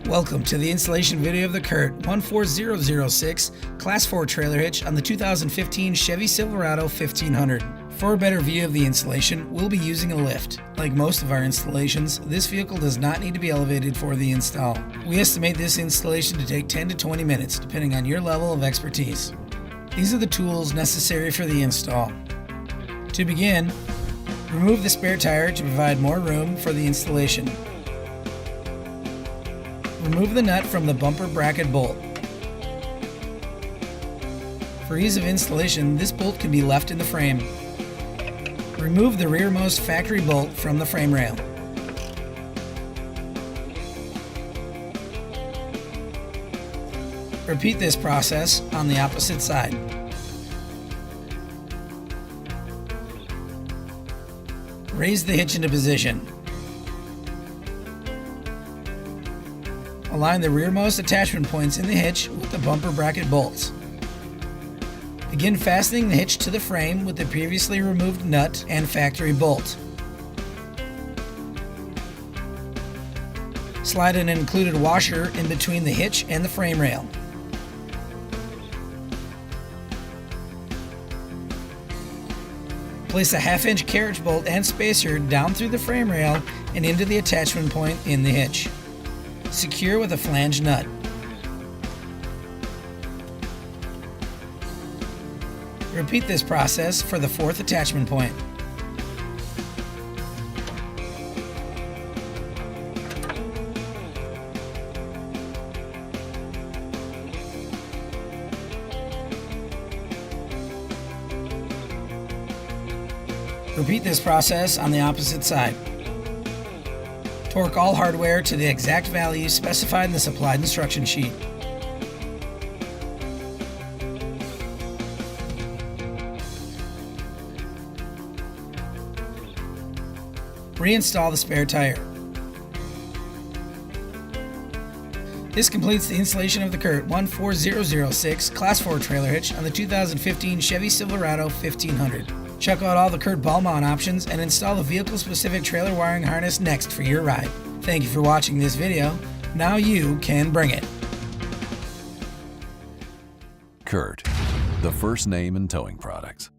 Welcome to the installation video of the CURT 14006 Class 4 trailer hitch on the 2015 Chevy Silverado 1500. For a better view of the installation, we'll be using a lift. Like most of our installations, this vehicle does not need to be elevated for the install. We estimate this installation to take 10 to 20 minutes, depending on your level of expertise. These are the tools necessary for the install. To begin, remove the spare tire to provide more room for the installation. Remove the nut from the bumper bracket bolt. For ease of installation, this bolt can be left in the frame. Remove the rearmost factory bolt from the frame rail. Repeat this process on the opposite side. Raise the hitch into position. Align the rearmost attachment points in the hitch with the bumper bracket bolts. Begin fastening the hitch to the frame with the previously removed nut and factory bolt. Slide an included washer in between the hitch and the frame rail. Place a 1/2-inch carriage bolt and spacer down through the frame rail and into the attachment point in the hitch. Secure with a flange nut. Repeat this process for the 4th attachment point. Repeat this process on the opposite side. Torque all hardware to the exact value specified in the supplied instruction sheet. Reinstall the spare tire. This completes the installation of the CURT 14006 Class 4 trailer hitch on the 2015 Chevy Silverado 1500. Check out all the CURT ball mount options and install the vehicle-specific trailer wiring harness next for your ride. Thank you for watching this video. Now you can bring it. CURT, the first name in towing products.